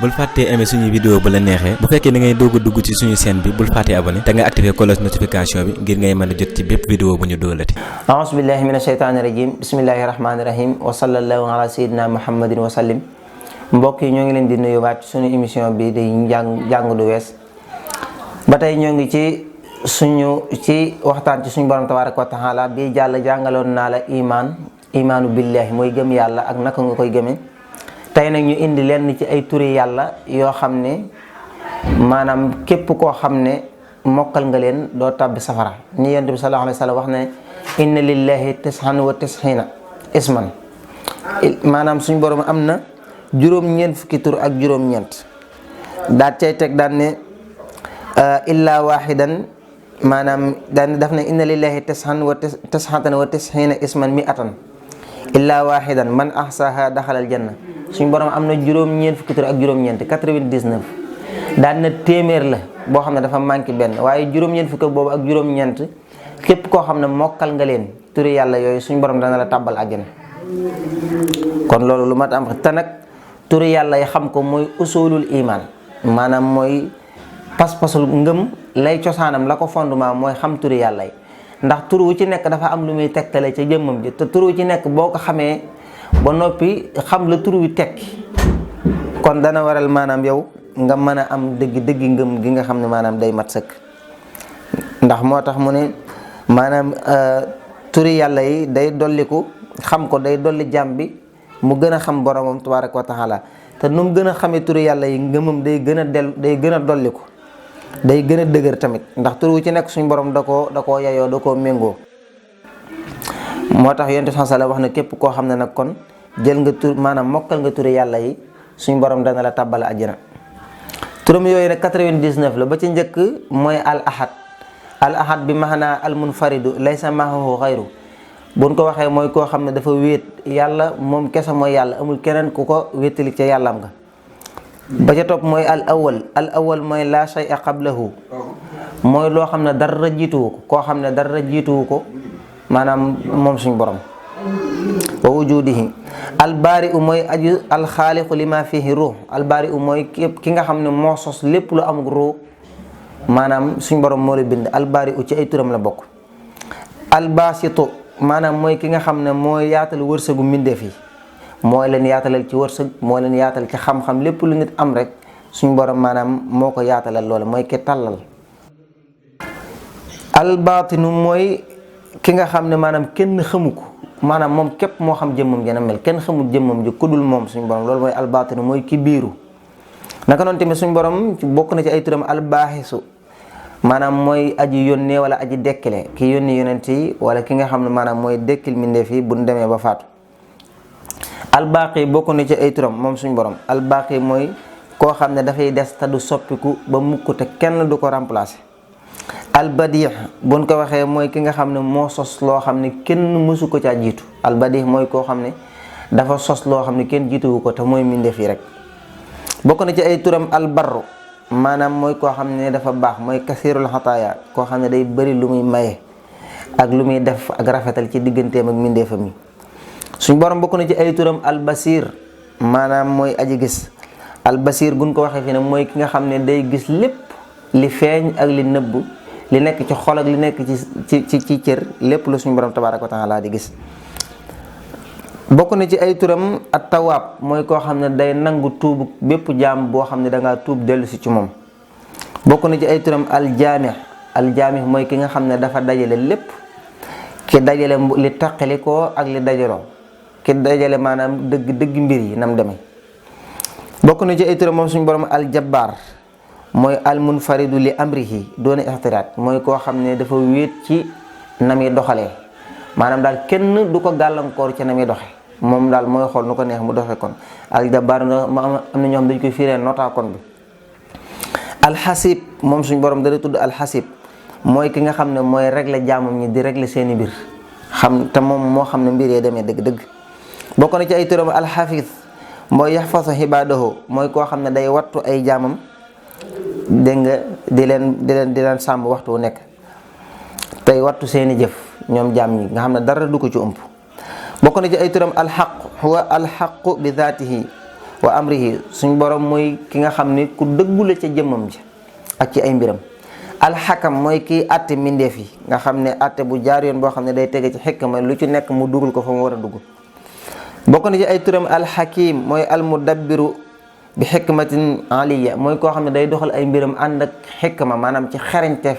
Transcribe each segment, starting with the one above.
bul fàttee aimer suñu vidéo bu la neexee bu fekkee da ngay doog a dugg ci suñu chaîne bi bul fàttee abonné te nga activer cloche notification bi ngir ngay mën a jot ci bépp vidéo bu ñu doolati. a'uuzu billahi mina shaytaani rajim bismillahi rahmaani rahim wa sallallahu ala sayyidina muhammadin wa sallim. mbokk yi ñoo ngi leen di nuyuwaat ci suñu émission bi di jàng du wees ba tey ñoo ngi ci waxtaan ci suñu borom tabaaraka wa taala bi jàll jàngaloon naa la imaanu billahi mooy gëm yàlla ak naka nga koy gëmee. tey nag ñu indi lenn ci ay turi yàlla yoo xam ne maanaam képp koo xam ne mokkal nga leen doo tàbbi safara ni yonent bi sallallahu alayhi wa sallam wax ne inna lillahi tis'an wa tis'ina isman maanaam suñu borom am na juróom-ñeent fukki tur ak juróom-ñeent daat cay teg daan ne illa wahidan maanaam daan daf ne inna lillahi tis'an wa tis'ina isman mi'atan illa wahidan man ahsaha daxalal janna suñu borom am na juróom-ñeent fukki tur ak juróom-ñeent 99 daan na téeméer la boo xam ne dafa manqué benn waaye juróom-ñeent fukki boobu ak juróom-ñeent képp koo xam ne mokkal nga leen turi yàlla yooyu suñu borom dana la tàbbal àjjana. kon loolu lu mat am te nag turi yàlla yi xam ko mooy usulul iman maanaam mooy pas-pasul ngëm lay cosaanam la ko fondement mooy xam turi yàlla yi ndax tur wu ci nekk dafa am lu muy tegtale ca jëmmam ji te tur wu ci nekk boo ko xamee ba noppi xam la tur wi tekki kon dana waral maanaam yow nga mën a am dëgg ngëm gi nga xam ne maanaam day mat sëkk ndax moo tax mu ne maanaam turi yàlla yi day dolliku xam ko day dolli jàmm bi mu gën a xam boromam tabaaraka wa taala te nu mu gën a xamee turi yàlla yi ngëmam day gën a dolliku day gën a dëgër tamit ndax tur wu ci nekk suñu borom da koo yayoo da koo méngoo. moo tax yonent bi sallallahu wax na képp koo xam ne nag kon jël nga tur maanaam mokkal nga turi yàlla yi suñu borom dana la tàbbal àjjana. turam yooyu nag 99 la ba ci njëkk mooy al ahad bi maanaa al munfaridu laysa maahu xayru buñ ko waxee mooy koo xam ne dafa wéet yàlla moom kese mooy yàlla amul keneen ku ko wéetali ca yàllaam nga. ba ca topp mooy al awal mooy la shay'a qablahu mooy loo xam ne dara jiituwu ko koo xam ne dara jiituwu ko maanaam moom suñu borom wa wujudihi albaari u mooy aju alxaaliqu lima fihi ruux albaari u mooy képp ki nga xam ne moo sos lépp lu amul ruux maanaam suñu borom moo la bind albaari u ci ay turam la bokk. albasitu maanaam mooy ki nga xam ne mooy yaatal wërsëgu mbindeef yi mooy leen yaatalal ci wërsëg moo leen yaatal ci xam-xam lépp lu nit am rek suñu borom maanaam moo ko yaatalal loola mooy ki tàllal. albaatinu mooy ki nga xam ne maanaam kenn xamu ko maanaam moom képp moo xam jëmmam jana mel kenn xamul jëmmam ji ku dul moom suñu borom loolu mooy albaatinu mooy ki biiru. naka noonu tamit suñu borom bokk na ci ay turam albaaxisu maanaam mooy aji yónnee wala aji dekkile ki yónni yonent yi wala ki nga xam ne maanaam mooy dekkil mbindeef yi bu ñu demee ba faatu. albaqi bokk na ci ay turam moom suñu borom albaqi mooy koo xam ne dafay des te du soppiku ba mukk te kenn du ko remplacer. albadix buñ ko waxee mooy ki nga xam ne moo sos loo xam ne kenn mësu ko caa jiitu albadix mooy koo xam ne dafa sos loo xam ne kenn jiituwu ko te mooy mbindeef yi rek. bokk na ci ay turam albarru maanaam mooy koo xam ne dafa baax mooy kasirul xataaya koo xam ne day bëri lu muy maye ak lu muy def ak rafetal ci digganteem ak mbindeefam yi. suñ borom bokk na ci ay turam albasir maanaam mooy aji gis albasir buñ ko waxee fi ne mooy ki nga xam ne day gis lépp li feeñ ak li nëbb li nekk ci xol ak li nekk ci cër lépp lu suñu borom tabaaraka wa taala di gis. bokk na ci ay turam at tawaab mooy koo xam ne day nangu tuubu bépp jaam boo xam ne dangaa tuub dellu si ci moom. bokk na ci ay turam aljaami mooy ki nga xam ne dafa dajale lépp ki dajale li taqali ko ak li dajaloo ki dajale maanaam dëgg mbir yi nam demee. bokk na ci ay turam moom suñu borom aljabbaar mooy almunfaridu li amrihi doona ixtiraat mooy koo xam ne dafa wéet ci na muy doxalee maanaam daal kenn du ko gàllankoor ci na muy doxe moom daal mooy xool nu ko neex mu doxe kon aljabbaar am na ñoo xam dañ koy firee nota kon bi. alxasib moom suñu borom dara tudd alxasib mooy ki nga xam ne mooy régler jaamam ñi di régler seeni mbir xam te moom moo xam ne mbir yee demee dëgg-dëgg. bokk na ci ay turam alxafiz mooy yaxfasu xibaadahu mooy koo xam ne day wattu ay jaamam dégg nga di leen sàmm waxtu wu nekk tey wattu seeni jëf ñoom jaam ñi nga xam ne dara du ko ci ëmp. bokk na ci ay turam alxaq huwa alxaqu bi zaatihi wa amrihi suñ borom mooy ki nga xam ne ku dëggu la ca jëmmam ji ak ci ay mbiram. alxakam mooy kii atte mbindeef yi nga xam ne atte bu jaar yoon boo xam ne day tege ci xikma lu ci nekk mu dugal ko fa mu war a dugg. bokk na ci ay turam alxakim mooy almudabbiru bi xikmatin aliya mooy koo xam ne day doxal ay mbiram ànd ak xikma maanaam ci xarañteef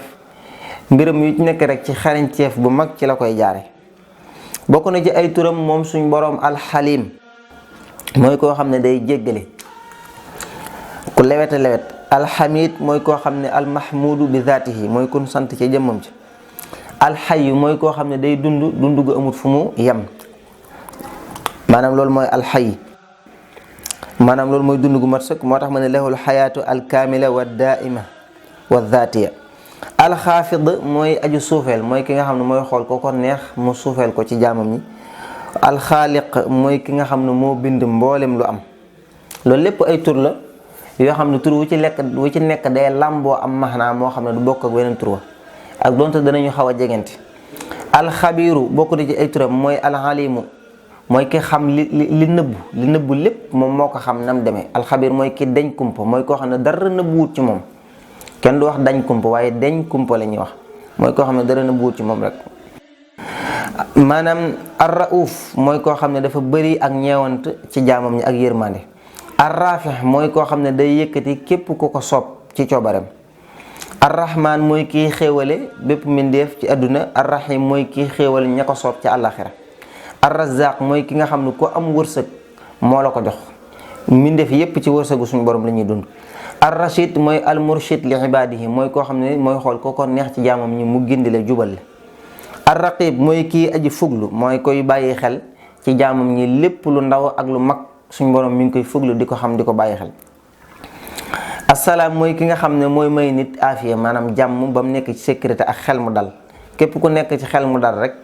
mbiram yu ci nekk rek ci xarañteef bu mag ci la koy jaare. bokk na ci ay turam moom suñ boroom alxalim mooy koo xam ne day jéggale ku lewet a lewet. alxamid mooy koo xam ne almahmudu bi zaatihi mooy kun sant ci jëmmam ci. alxayu mooy koo xam ne day dund gu amut fu mu yem maanaam loolu mooy alxay maanaam loolu mooy dund gu mat sëkk moo tax ma ne lahul xayaatu alkaamila wa daaima wa zaatiya. alxaafid mooy aju suufeel mooy ki nga xam ne mooy xool ko ko neex mu suufeel ko ci jaamam ñi. alxaaliq mooy ki nga xam ne moo bind mboolem lu am. loolu lépp ay tur la yoo xam ne tur wu ci nekk day làmboo am maxnaa moo xam ne du bokk ak weneen tur wa ak donte danañu xaw a jegante. alxabiiru bokk na ci ay turam mooy alxalimu mooy ki xam li nëbbu lépp moom moo ko xam nam demee. alxabiir mooy ki deñ kumpa mooy koo xam ne dara nëbbuwut ci moom kenn du wax dañ kumpa waaye deñ kumpa la ñuy wax mooy koo xam ne dara nëbbuwut ci moom rek. maanaam arrauf mooy koo xam ne dafa bëri ak ñeewant ci jaamam ñi ak yërmande. arrafix mooy koo xam ne day yëkkati képp ku ko soob ci coobareem. arrahman mooy kiy xéewale bépp mbindeef ci àdduna. arrahim mooy kiy xéewale ña ko soob ci àllaaxira. arrazaq mooy ki nga xam ne ku am wërsëg moo la ko jox mbindeef yépp ci wërsëgu suñu borom la ñuy dund. arrachid mooy almurshid li ibaadihi mooy koo xam ne mooy xool ko ko neex ci jaamam ñi mu gindi la jubal la. arraqib mooy kii aji fuglu mooy koy bàyyi xel ci jaamam ñi lépp lu ndaw ak lu mag suñ borom mi ngi koy fuglu di ko xam di ko bàyyi xel. asalaam mooy ki nga xam ne mooy may nit aafiya maanaam jàmm ba mu nekk ci sécurité ak xel mu dal képp ku nekk ci xel mu dal rek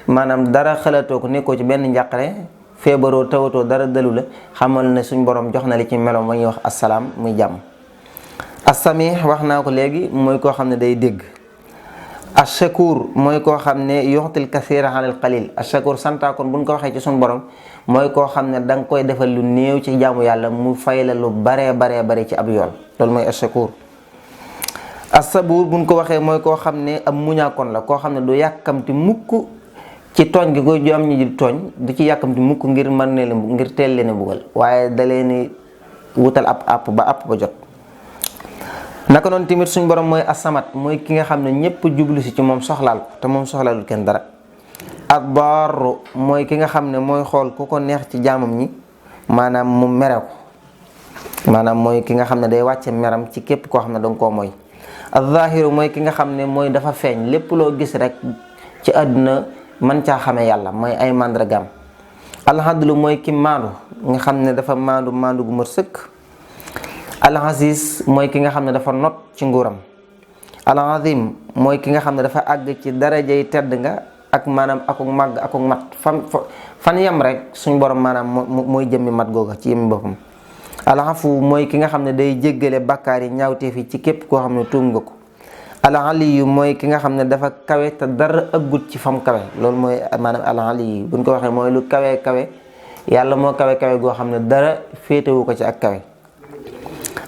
maanaam dara xalaatoo ko nekkoo ci benn njàqare feebaroo tawatoo dara dalu la xamal ne suñ borom jox na li ci meloom ba ñuy wax asalaam muy jàmm. assamih wax naa ko léegi mooy koo xam ne day dégg. ashakur mooy koo xam ne yuxtil kasiira alal qalil. ashakur santaakoon buñ ko waxee ci suñ borom mooy koo xam ne da nga koy defal lu néew ci jaamu yàlla mu fay la lu baree ci ab yool loolu mooy ashakur. assabuur buñ ko waxee mooy koo xam ne ab muñaakoon la koo xam ne du yàkkamti mukk ci tooñ gi koy joom ñi di tooñ du ci yàkkamti mukk ngir mën ne leen ngir teel leen a buggal waaye da leen wutal ab àpp ba jot. naka noonu tamit suñ borom mooy asamat mooy ki nga xam ne ñëpp jublu si ci moom soxlaal ko te moom soxlaalul kenn dara. ad-darru mooy ki nga xam ne mooy xool ku ko neex ci jaamam ñi maanaam mu mere ko maanaam mooy ki nga xam ne day wàcce meram ci képp koo xam ne danga koo mooy. ad-zahiru mooy ki nga xam ne mooy dafa feeñ lépp loo gis rek ci àdduna man caa xamee yàlla mooy ay màndargaam. al-adlu mooy ki maandu nga xam ne dafa maandu gu mat sëkk. al-aziz mooy ki nga xam ne dafa not ci nguuram. al-azim mooy ki nga xam ne dafa àgg ci darajay tedd nga ak maanaam akuk màgg akuk mat fan yam rek suñ borom maanaam mooy jëmmi mat googa ci yëmmi boppam. al-afu mooy ki nga xam ne day jéggale bàkkaar yi ñaawteef yi ci képp koo xam ne tuum nga ko. al-aliyu mooy ki nga xam ne dafa kawe te dara ëggut ci fam kawe loolu mooy maanaam al-aliyu buñ ko waxee mooy lu kawe yàlla moo kawe goo xam ne dara féetewu ko ci ak kawe.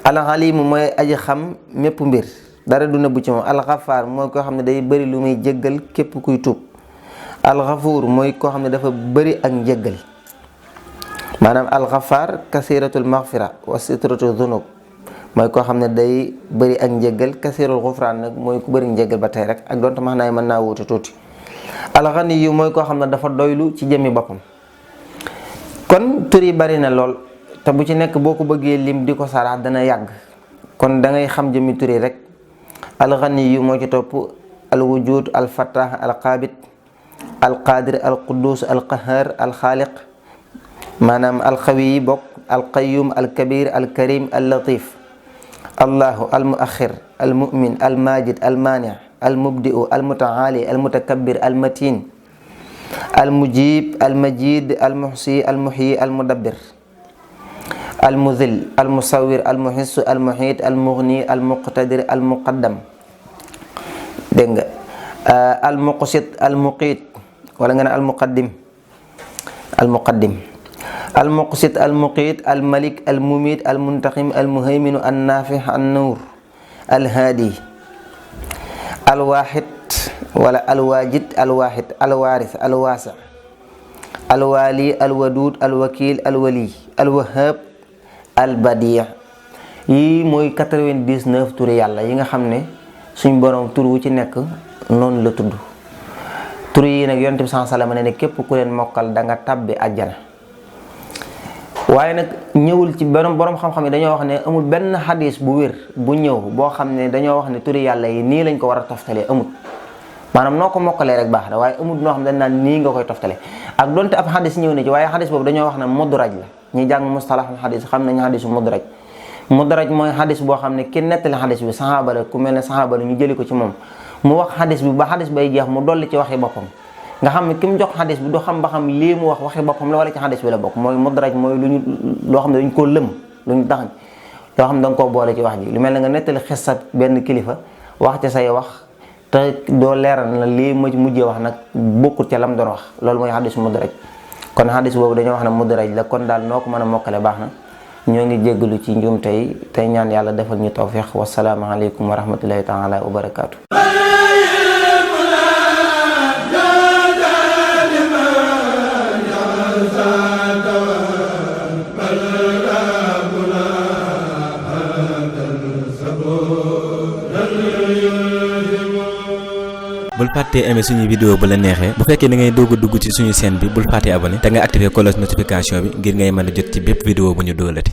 al-alimu mooy aji xam mépp mbir dara du nëbbu ci moom. al-ghaffar mooy koo xam ne day bëri lu muy jéggal képp kuy tuub. al-ghafuur mooy koo xam ne dafa bëri ak njéggal maanaam al-ghaffar kasiratul maghfira wa sitratu dhunub mooy koo xam ne day bëri ak njéggal kasirul ghufraan nag mooy ku bëri njéggal ba tey rek ak donte max naay mën naa wuute tuuti. al-ghaniyu mooy koo xam ne dafa doylu ci jëmmi boppam. kon tur yi bari na lool te bu ci nekk boo ko bëggee lim di ko sarax dana yàgg kon da ngay xam jëmmi tur yi rek. al-ghaniyu moo ci topp al-wujud al-fattah al-qaabid al-qaadir al-quddus al-qahhar al-xaaliq maanaam al-xawi bokk al-qayyum al-kabir al-karim al-latif. allahu al-muaxir al-mu'min al-majid al-maani al-mubdi'u al-mutaali al-mutakabbir al-matin al-mujib al-majid al-muhsi al-muhyi al-mudabbir al-mudhil al-musawwir al-muhissu al-muhit al-mughni al-muqtadir al-muqaddam dégg nga al-muqsit al-muqit wala nga ne al-muqaddim almuqsit almuqiit almalik almumit almuntaqim almuhayminu annafih annuur alhaadi alwaxid wala alwajid alwaxid alwaris alwaasi alwali alwadud alwakil alwali alwahab albadi yi mooy 99 turi yàlla yi nga xam ne suñ borom tur wu ci nekk noonu la tudd tur yi nag yonent bi sallallahu alayhi wasallam ne képp ku leen mokkal da nga tabbi àjjana. waaye nag ñëwul ci borom xam-xam yi dañoo wax ne amul benn xadis bu wér bu ñëw boo xam ne dañoo wax ne turi yàlla yi nii lañ ko war a toftalee amul maanaam noo ko mokkalee rek baax na waaye amul noo xam ne dañ naan nii nga koy toftale ak donte ab xadis ñëw na ci waaye xadis boobu dañoo wax ne mudraj la ñi jàng mustalahul xadis xam nañu xadisu mudraj mooy xadis boo xam ne ki nettali xadis bi saxaaba la ku mel ne saxaaba la ñu jëli ko ci moom mu wax xadis bi ba xadis bay jeex mu dolli ci waxi boppam nga xam ne ki mu jox xadis bi du xam ba xam lii mu wax waxi boppam la wala ci xadis bi la bokk mooy mudraj mooy loo xam ne dañ koo lëm luñu daxañ loo xam ne da nga koo boole ci wax ji lu mel ne nga nettali xissa benn kilifa wax ca say wax te doo leeral na lii ma mujjee wax nag bokkut ca lam doon wax loolu mooy xadis mudraj kon xadis boobu dañoo wax ne mudraj la kon daal noo ko mën a mokkale baax na ñoo ngi jéggalu ci njuum tey ñaan yàlla defal ñu tawfiq wasalaamu aleykum wa rahmatullahi taala wa barakaatu. bul fàttee aimer suñu vidéo bu la neexee bu fekkee da ngay doog a dugg ci suñu chaîne bi bul fàttee abonné te nga activer cloche notification bi ngir ngay mën a jot ci bépp vidéo bu ñu dóolati